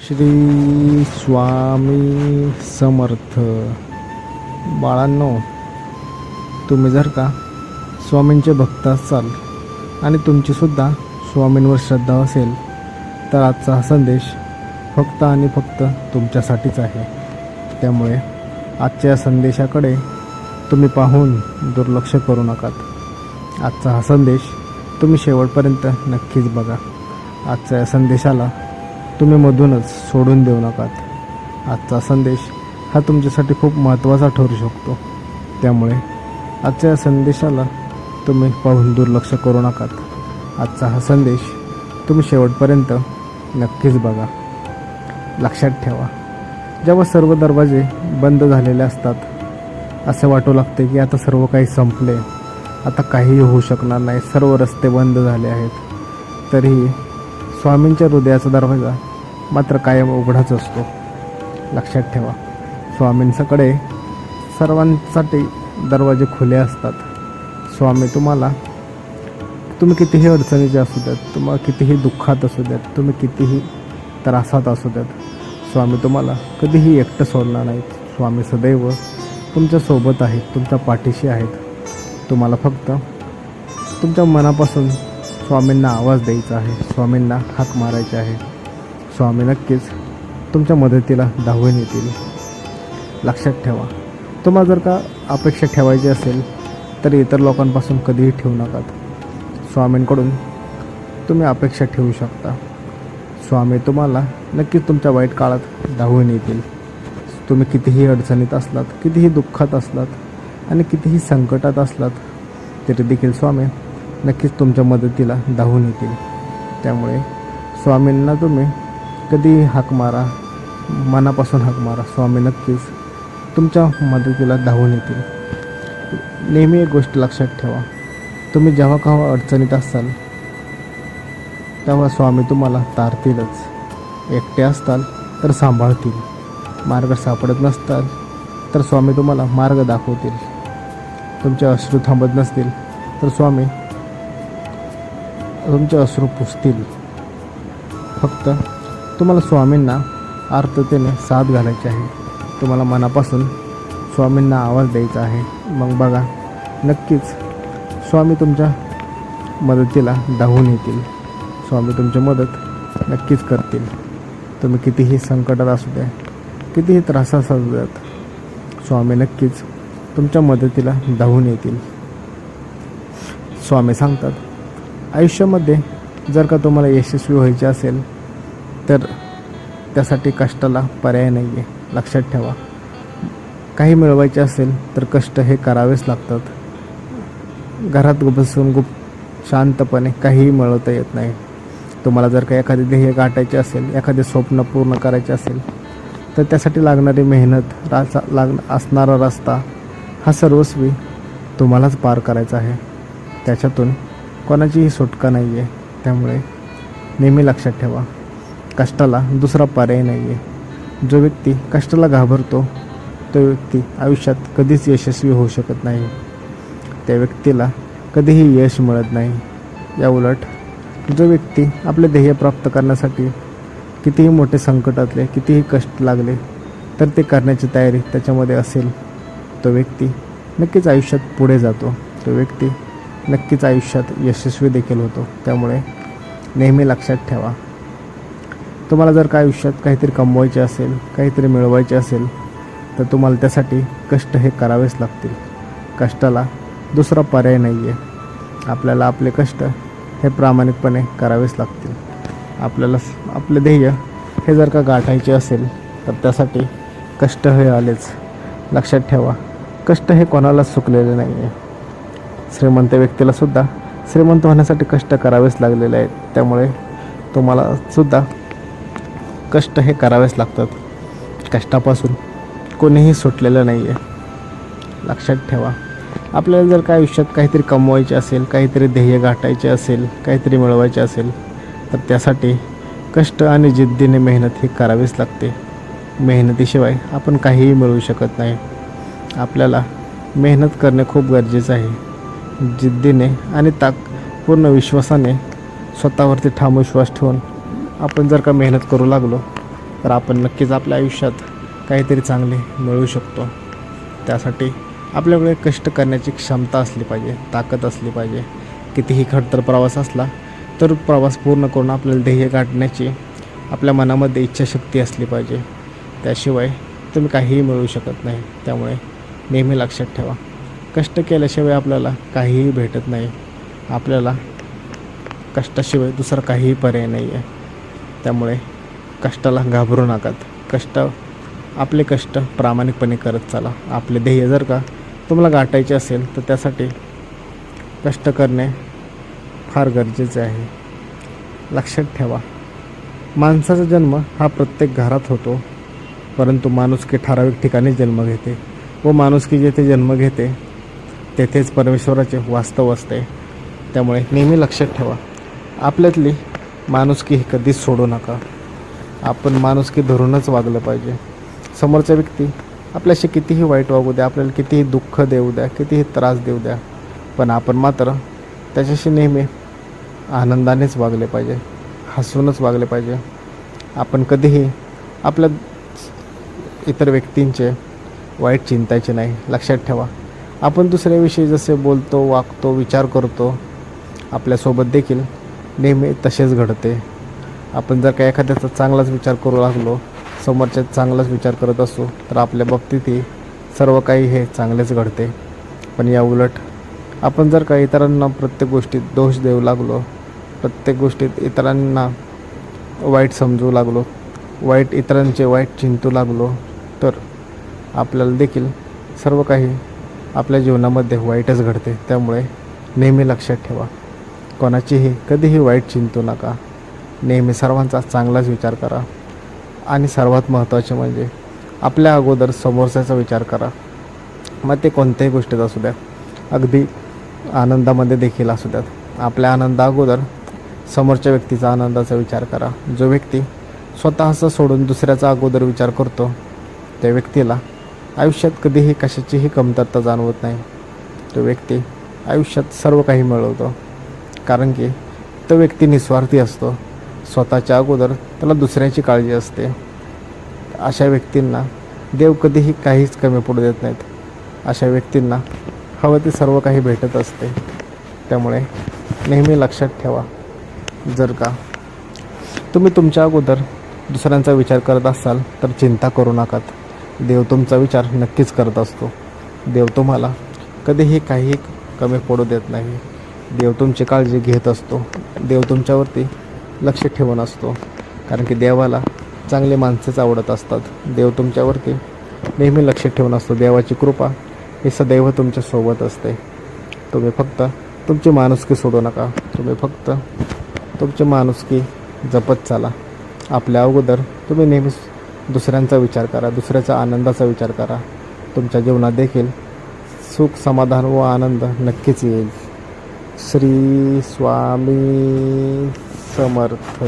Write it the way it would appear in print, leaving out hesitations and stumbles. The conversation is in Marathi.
श्री स्वामी समर्थ. बाळांनो, तुम्ही जर का स्वामींचे भक्त असाल आणि तुमचीसुद्धा स्वामींवर श्रद्धा असेल तर आजचा हा संदेश फक्त आणि फक्त तुमच्यासाठीच आहे. त्यामुळे आजच्या या संदेशाकडे तुम्ही पाहून दुर्लक्ष करू नकात. आजचा हा संदेश तुम्ही शेवटपर्यंत नक्कीच बघा. आजच्या या संदेशाला तुम्ही मधूनच सोडून देऊ नकात. आजचा संदेश हा तुमच्यासाठी खूप महत्त्वाचा ठरू शकतो. त्यामुळे आजच्या या संदेशाला तुम्ही पाहून दुर्लक्ष करू नकात. आजचा हा संदेश तुम्ही शेवटपर्यंत नक्कीच बघा. लक्षात ठेवा, जेव्हा सर्व दरवाजे बंद झालेले असतात, असे वाटू लागते की आता सर्व काही संपले, आता काहीही होऊ शकणार नाही, सर्व रस्ते बंद झाले आहेत. तरीही स्वामींच्या हृदयाचा दरवाजा मात्र कायम उघडाच असतो. लक्षात ठेवा, स्वामींच्याकडे सर्वांसाठी दरवाजे खुले असतात. स्वामी तुम्ही कितीही अडचणीचे असू द्यात, तुम्हाला कितीही दुःखात असू द्यात, तुम्ही कितीही त्रासात असू द्यात, स्वामी तुम्हाला कधीही एकटं सोडणार नाहीत. स्वामी सदैव तुमच्यासोबत आहेत, तुमच्या पाठीशी आहेत. तुम्हाला फक्त तुमच्या मनापासून स्वामींना आवाज द्यायचा आहे, स्वामींना हाक मारायची आहे. स्वामी नक्कीच तुमच्या मदतीला धावून येतील. लक्षात ठेवा, तुम्हाला जर का अपेक्षा ठेवायची असेल तर इतर लोकांपासून कधीही ठेवू नका. स्वामींकडून तुम्ही अपेक्षा ठेवू शकता. स्वामी तुम्हाला नक्कीच तुमच्या वाईट काळात धावून येतील. तुम्ही कितीही अडचणीत असलात, कितीही दुःखात असलात आणि कितीही संकटात असलात तरी देखील स्वामी नक्कीच तुमच्या मदतीला धावून येतील. त्यामुळे स्वामींना तुम्ही कधीही हाक मारा, मनापासून हाक मारा, स्वामी नक्कीच तुमच्या मदतीला धावून येतील. नेहमी एक गोष्ट लक्षात ठेवा, तुम्ही जेव्हा केव्हा अडचणीत असाल तेव्हा स्वामी तुम्हाला तारतीलच. एकटे असताल तर सांभाळतील, मार्ग सापडत नसताल तर स्वामी तुम्हाला मार्ग दाखवतील. तुमचे अश्रू थांबत नसतील तर स्वामी तुमचे अश्रू पुसतील. फक्त तुम्हाला स्वामींना आर्ततेने साथ घालायची आहे. तुम्हाला मनापासून स्वामींना आवाज द्यायचा आहे. मग बघा, नक्कीच स्वामी तुमच्या मदतीला धावून येतील. स्वामी तुमची मदत नक्कीच करतील. तुम्ही कितीही संकटात असू द्या, कितीही त्रासात असू द्यात, स्वामी नक्कीच तुमच्या मदतीला धावून येतील. स्वामी सांगतात, आयुष्यामध्ये जर का तुम्हाला यशस्वी व्हायचे असेल तर त्यासाठी कष्टाला पर्याय नाही आहे. लक्षात ठेवा, काही मिळवायचे असेल तर कष्ट हे करावेच लागतात. घरात बसून शांतपणे काहीही मिळवता येत नाही. तुम्हाला जर का एखादे ध्येय गाठायचे असेल, एखादे स्वप्न पूर्ण करायचे असेल तर त्यासाठी लागणारी मेहनत, असणारा रस्ता हा सर्वस्वी तुम्हालाच पार करायचा आहे. त्याच्यातून कोणाचीही सुटका नाही आहे. त्यामुळे नेहमी लक्षात ठेवा, कष्टाला दुसरा पर्याय नाही आहे. जो व्यक्ती कष्टाला घाबरतो तो व्यक्ती आयुष्यात कधीच यशस्वी होऊ शकत नाही. त्या व्यक्तीला कधीही यश मिळत नाही. या उलट जो व्यक्ती आपले ध्येय प्राप्त करण्यासाठी कितीही मोठे संकटातले, कितीही कष्ट लागले तर ते करण्याची तयारी त्याच्यामध्ये असेल, तो व्यक्ती नक्कीच आयुष्यात पुढे जातो. तो व्यक्ती नक्कीच आयुष्यात यशस्वी देखील होतो. त्यामुळे नेहमी लक्षात ठेवा, तुम्हाला जर का आयुष्यात काहीतरी कमवायचे असेल, काहीतरी मिळवायचे असेल तर तुम्हाला त्यासाठी कष्ट हे करावेच लागतील. कष्टाला दुसरा पर्याय नाही आहे. आपल्याला आपले कष्ट हे प्रामाणिकपणे करावेच लागतील. आपल्याला आपले ध्येय हे जर का गाठायचे असेल तर त्यासाठी कष्ट हे आलेच. लक्षात ठेवा, कष्ट हे कोणालाच चुकलेले नाही आहे. श्रीमंत व्यक्तीलासुद्धा श्रीमंत होण्यासाठी कष्ट करावेच लागलेले आहेत. त्यामुळे तुम्हालासुद्धा कष्ट हे करावेच लागतात. कष्टापासून कोणीही सुटलेलं नाही आहे. लक्षात ठेवा, आपल्याला जर का आयुष्यात काहीतरी कमवायचे असेल, काहीतरी ध्येय गाठायचे असेल, काहीतरी मिळवायचे असेल तर त्यासाठी कष्ट आणि जिद्दीने मेहनत ही करावीच लागते. मेहनतीशिवाय आपण काहीही मिळवू शकत नाही. आपल्याला मेहनत करणे खूप गरजेचं आहे. जिद्दीने आणि पूर्ण विश्वासाने स्वतःवरती ठाम विश्वास ठेवून आपण जर का मेहनत करू लागलो तर आपण नक्कीच आपल्या आयुष्यात काहीतरी चांगले मिळवू शकतो. त्यासाठी आपल्याकडे कष्ट करण्याची क्षमता असली पाहिजे, ताकद असली पाहिजे. कितीही खडतर प्रवास असला तर प्रवास पूर्ण करून आपल्याला ध्येय गाठण्याची आपल्या मनामध्ये इच्छाशक्ती असली पाहिजे. त्याशिवाय तुम्ही काहीही मिळवू शकत नाही. त्यामुळे नेहमी लक्षात ठेवा, कष्ट केल्याशिवाय आपल्याला काहीही भेटत नाही. आपल्याला कष्टाशिवाय दुसरा काहीही पर्याय नाही आहे. त्यामुळे कष्टाला घाबरू नका. आपले कष्ट प्रामाणिकपणे करत चाला. आपले ध्येय जर का तुम्हाला गाठायचे असेल तर त्यासाठी कष्ट करणे फार गरजेचे आहे. लक्षात ठेवा, माणसाचा जन्म हा प्रत्येक घरात होतो, परंतु माणुसकी ठराविक ठिकाणी जन्म घेते व माणुसकी जेथे जन्म घेते तेथेच परमेश्वराचे वास्तव असते. त्यामुळे नेहमी लक्षात ठेवा, आपल्यातली माणुसकी ही कधीच सोडू नका. आपण माणुसकी धरूनच वागलं पाहिजे. समोरचा व्यक्ती आपल्याशी कितीही वाईट वागू द्या, आपल्याला कितीही दुःख देऊ द्या, कितीही त्रास देऊ द्या, पण आपण मात्र त्याच्याशी नेहमी आनंदानेच वागले पाहिजे, हसूनच वागले पाहिजे. आपण कधीही आपल्या इतर व्यक्तींचे वाईट चिंतायचे नाही. लक्षात ठेवा, आपण दुसऱ्याविषयी जसे बोलतो, वागतो, विचार करतो, आपल्यासोबत देखील नेहमी तसेच घडते. आपण जर का एखाद्याचा चांगलाच विचार करू लागलो, समोरच्या चांगलाच विचार करत असू, तर आपल्या बाबतीतही सर्व काही हे चांगलेच घडते. पण या उलट आपण जर का इतरांना प्रत्येक गोष्टीत दोष देऊ लागलो, प्रत्येक गोष्टीत इतरांना वाईट समजू लागलो, इतरांचे वाईट चिंतू लागलो, तर आपल्याला देखील सर्व काही आपल्या जीवनामध्ये वाईटच घडते. त्यामुळे नेहमी लक्षात ठेवा, कोणाचीही कधीही वाईट चिंतू नका. नेहमी सर्वांचा चांगलाच विचार करा. आणि सर्वात महत्त्वाचे म्हणजे आपल्या अगोदर समोरच्याचा विचार करा. मग ते कोणत्याही गोष्टीत असू द्या, अगदी आनंदामध्ये देखील असू द्यात. आपल्या आनंदा अगोदर समोरच्या व्यक्तीचा आनंदाचा विचार करा. जो व्यक्ती स्वतःचा सोडून दुसऱ्याचा अगोदर विचार करतो त्या व्यक्तीला आयुष्यात कधीही कशाचीही कमतरता जाणवत नाही. तो व्यक्ती आयुष्यात सर्व काही मिळवतो, कारण की तो व्यक्ती निस्वार्थी असतो. स्वतःच्या अगोदर त्याला दुसऱ्याची काळजी असते. अशा व्यक्तींना देव कधीही काहीच कमी पडू देत नाहीत. अशा व्यक्तींना हवं ते सर्व काही भेटत असते. त्यामुळे नेहमी लक्षात ठेवा, जर का तुम्ही तुमच्या अगोदर दुसऱ्यांचा विचार करत असाल तर चिंता करू नका. देव तुमचा विचार नक्कीच करत असतो. देव तुम्हाला कधीही काही कमी पडू देत नाही. देव तुमची काळजी घेत असतो. देव तुमच्यावरती लक्ष ठेवून असतो, कारण की देवाला चांगली माणसेच आवडत असतात. देव तुमच्यावरती नेहमी लक्ष ठेवून असतो. देवाची कृपा ही सदैव तुमच्यासोबत असते. तुम्ही फक्त तुमची माणुसकी सोडू नका. तुम्ही फक्त तुमची माणुसकी जपत चाला. आपल्या अगोदर तुम्ही नेहमी दुसऱ्यांचा विचार करा, दुसऱ्याचा आनंदाचा विचार करा. तुमच्या जीवनात देखील सुख, समाधान व आनंद नक्कीच येईल. श्री स्वामी समर्थ.